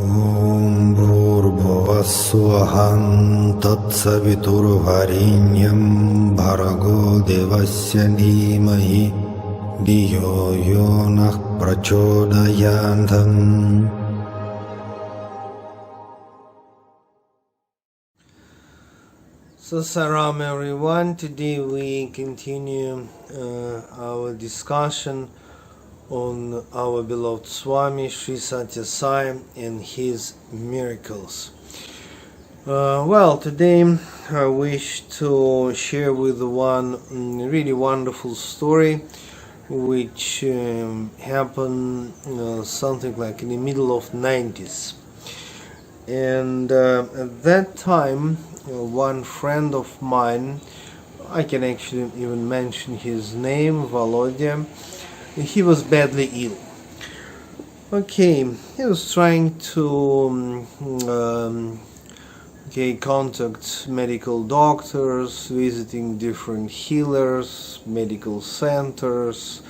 Om Bhurбhuvah Tatsaviturvarenyam Bhargo Devasya Dhimahi Dhiyo Yo Nः Prachodayantham. So Saram everyone, today we continue our discussion on our beloved Swami Sri Sathya Sai and his miracles. Today I wish to share with one really wonderful story which happened something like in the middle of 90s. And at that time, one friend of mine, I can actually even mention his name, Volodya, he was badly ill. He was trying to contact medical doctors, visiting different healers, medical centers,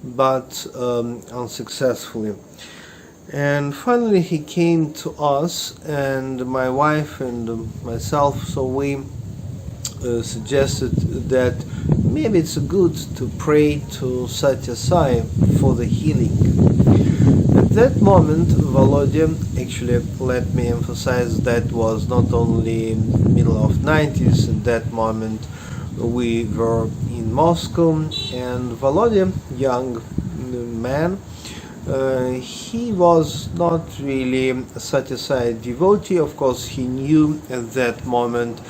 but unsuccessfully. And finally he came to us, and my wife and myself, so we suggested that maybe it's good to pray to Sathya Sai for the healing. At that moment, Volodya, actually let me emphasize, that was not only middle of 90s, at that moment we were in Moscow, and Volodya, young man, he was not really a Sathya Sai devotee. Of course, he knew at that moment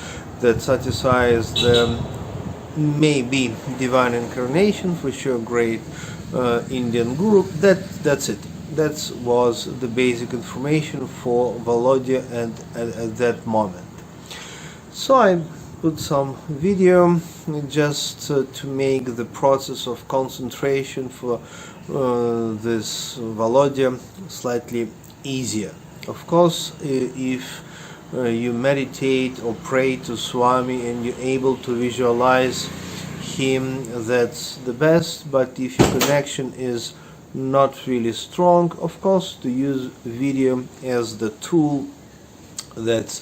that Sathya Sai is the maybe divine incarnation, for sure great Indian guru. That's it. That was the basic information for Volodya at that moment. So I put some video just to make the process of concentration for this Volodya slightly easier. Of course, if you meditate or pray to Swami and you're able to visualize him, that's the best. But if your connection is not really strong, of course, to use video as the tool that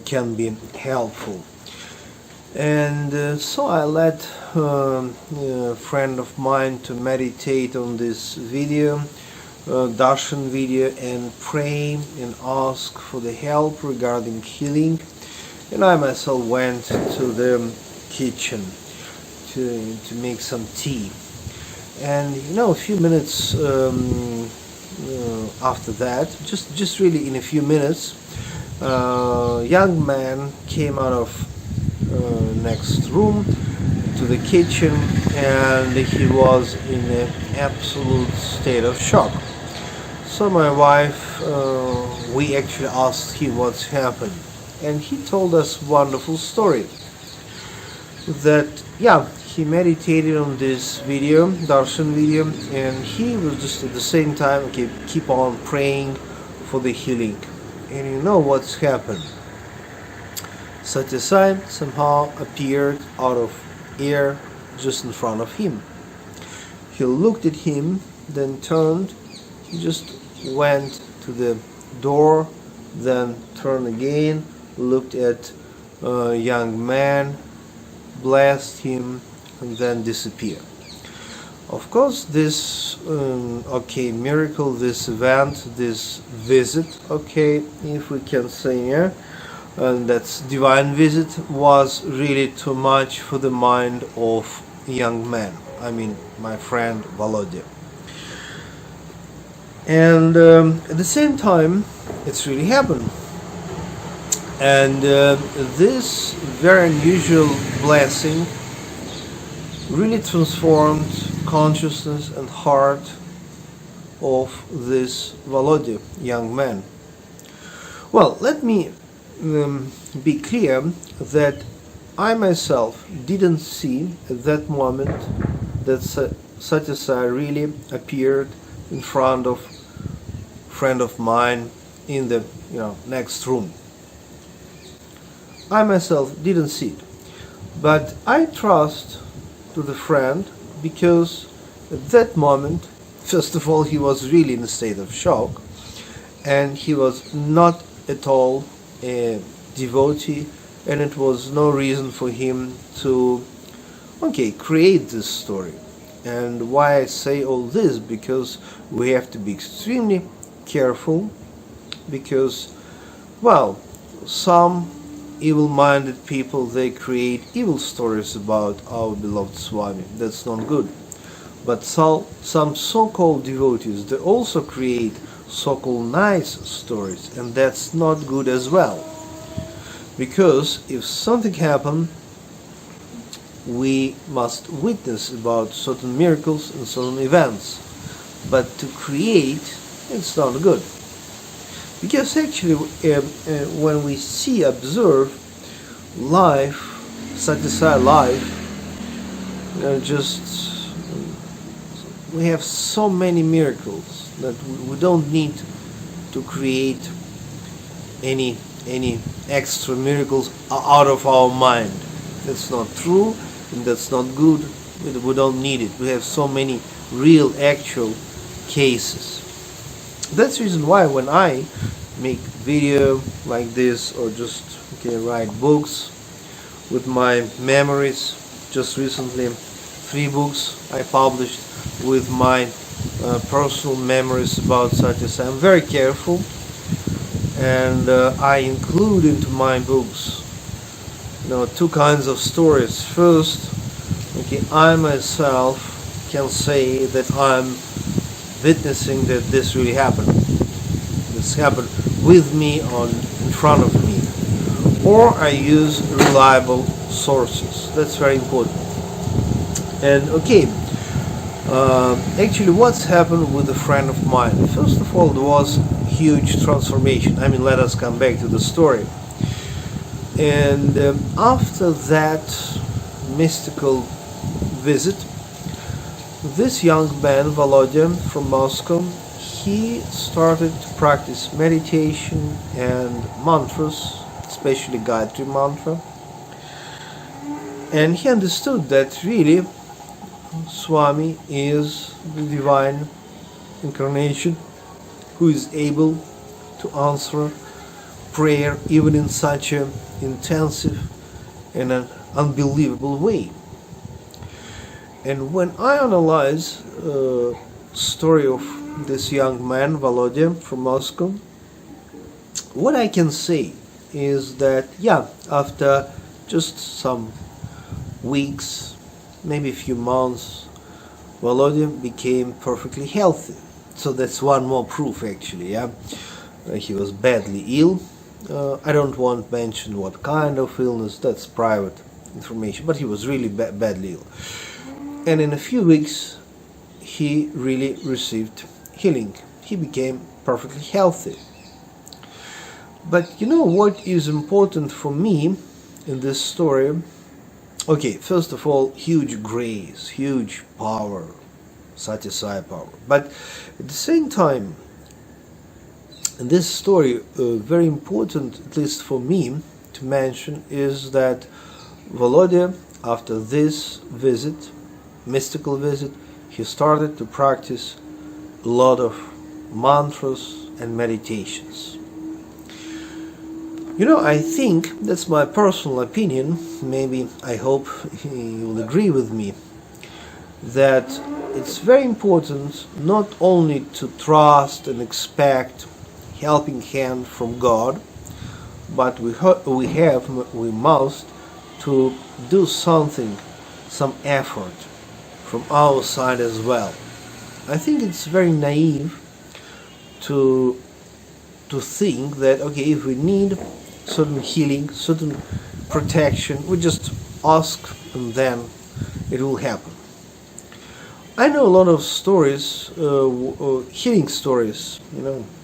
can be helpful. And so I let a friend of mine to meditate on this video, darshan video, and pray and ask for the help regarding healing. And I myself went to the kitchen to make some tea. And a few minutes after that, just really in a few minutes, a young man came out of next room to the kitchen, and he was in an absolute state of shock. So my wife, we actually asked him what's happened, and he told us a wonderful story that he meditated on this video, darshan video, and he was just at the same time keep on praying for the healing. And what's happened? Sathya Sai somehow appeared out of air just in front of him. He looked at him, then turned, he just went to the door, then turned again, looked at a young man, blessed him, and then disappeared. Of course, this miracle, this event, this visit, if we can say, and that's divine visit, was really too much for the mind of a young man. I mean, my friend Volodya. And at the same time, it's really happened. And this very unusual blessing really transformed consciousness and heart of this Volodya, young man. Well, let me be clear that I myself didn't see at that moment that Sathya Sai really appeared in front of a friend of mine in the next room. I myself didn't see it, but I trust to the friend, because at that moment, first of all, he was really in a state of shock, and he was not at all a devotee, and it was no reason for him to create this story. And why I say all this, because we have to be extremely careful, because, well, some evil-minded people, they create evil stories about our beloved Swami. That's not good. But some so-called devotees, they also create so-called nice stories, and that's not good as well. Because if something happened, we must witness about certain miracles and certain events. But to create, it's not good. Because actually, when we observe life, Sathya Sai life, we have so many miracles that we don't need to create any extra miracles out of our mind. That's not true, and that's not good. We don't need it. We have so many real, actual cases. That's the reason why when I make video like this, or just write books with my memories, just recently 3 books I published with my personal memories about Sathya Sai. I'm very careful, and I include into my books 2 kinds of stories. First, I myself can say that I'm witnessing that this really happened. This happened with me, in front of me. Or I use reliable sources. That's very important. And actually, what's happened with a friend of mine? First of all, there was huge transformation. Let us come back to the story. And after that mystical visit, this young man, Volodya, from Moscow, he started to practice meditation and mantras, especially Gayatri mantra. And he understood that really Swami is the divine incarnation who is able to answer prayer even in such an intensive and an unbelievable way. And when I analyze the story of this young man, Volodya, from Moscow, what I can say is that, after just some weeks, maybe a few months, Volodya became perfectly healthy. So that's one more proof, actually. He was badly ill. I don't want to mention what kind of illness, that's private information, but he was really badly ill. And in a few weeks, he really received healing. He became perfectly healthy. But what is important for me in this story? First of all, huge grace, huge power, Sathya Sai power. But at the same time, in this story, very important, at least for me, to mention is that Volodya, after this visit, mystical visit, he started to practice a lot of mantras and meditations. I think, that's my personal opinion, maybe I hope you will agree with me, that it's very important not only to trust and expect helping hand from God, but we must to do something, some effort from our side as well. I think it's very naive to think that if we need certain healing, certain protection, we just ask and then it will happen. I know a lot of stories, healing stories,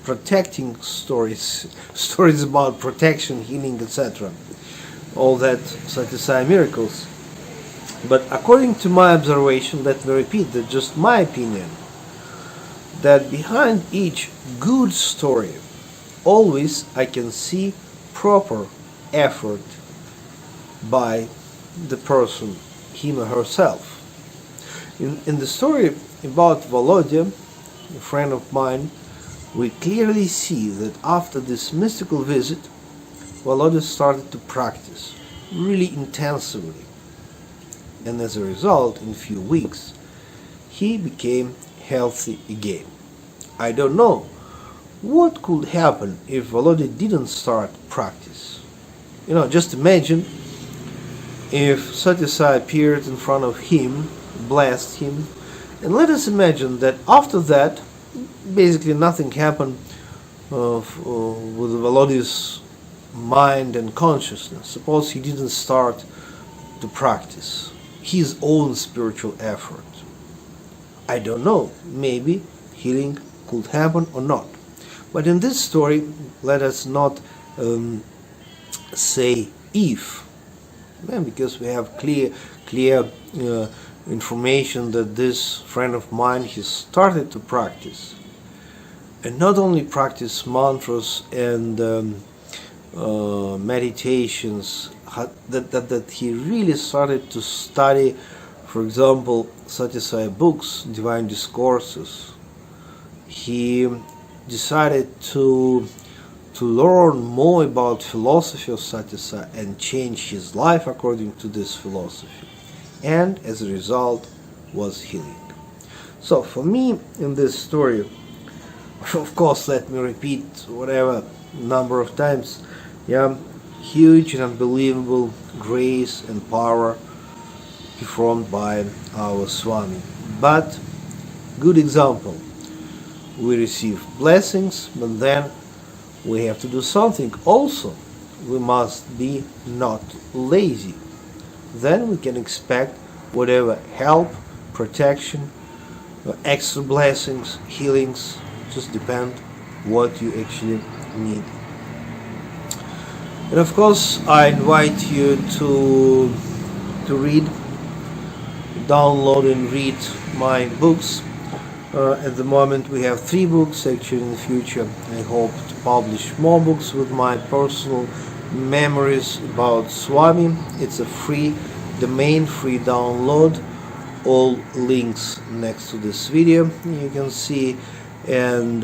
protecting stories, stories about protection, healing, etc. All that Sathya Sai miracles. But according to my observation, let me repeat that, just my opinion, that behind each good story, always I can see proper effort by the person, him or herself. In the story about Volodya, a friend of mine, we clearly see that after this mystical visit, Volodya started to practice really intensively, and as a result, in few weeks, he became healthy again. I don't know what could happen if Volodya didn't start practice. Just imagine if Sathya Sai appeared in front of him, blessed him, and let us imagine that after that, basically nothing happened with Volodya's mind and consciousness. Suppose he didn't start to practice his own spiritual effort. I don't know, maybe healing could happen or not. But in this story, let us not say if, because we have clear information that this friend of mine, he started to practice, and not only practice mantras and meditations, that he really started to study, for example, Sathya Sai books, divine discourses. He decided to learn more about philosophy of Sathya Sai and change his life according to this philosophy, and as a result was healing. So for me, in this story, of course, let me repeat whatever number of times, huge and unbelievable grace and power performed by our Swami. But good example, we receive blessings, but then we have to do something also. We must be not lazy. Then we can expect whatever help, protection, extra blessings, healings, just depend what you actually need. And of course, I invite you to read, download and read my books. At the moment we have 3 books. Actually, in the future I hope to publish more books with my personal memories about Swami. It's a free domain, free download. All links next to this video you can see, and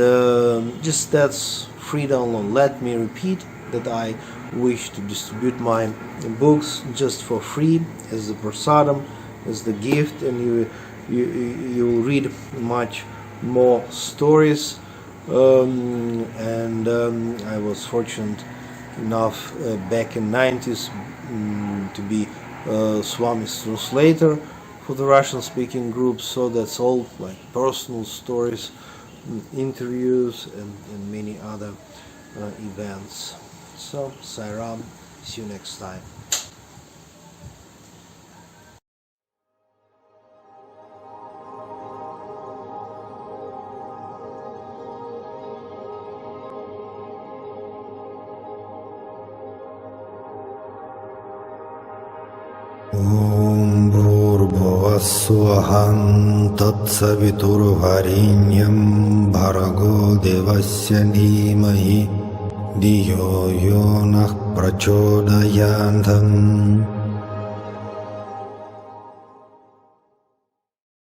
just that's free download. Let me repeat that I wish to distribute my books just for free as the prasadam, as the gift, and you will read much more stories. And I was fortunate enough back in 90s to be Swami's translator for the Russian-speaking group. So that's all like personal stories, interviews, and many other events. So, Sai Ram, see you next time. Om Bhurбhuvah Tatsaviturvarenyam Bhargo Devasya Dhimahi Dhiyo Yo Nah Prachodayantam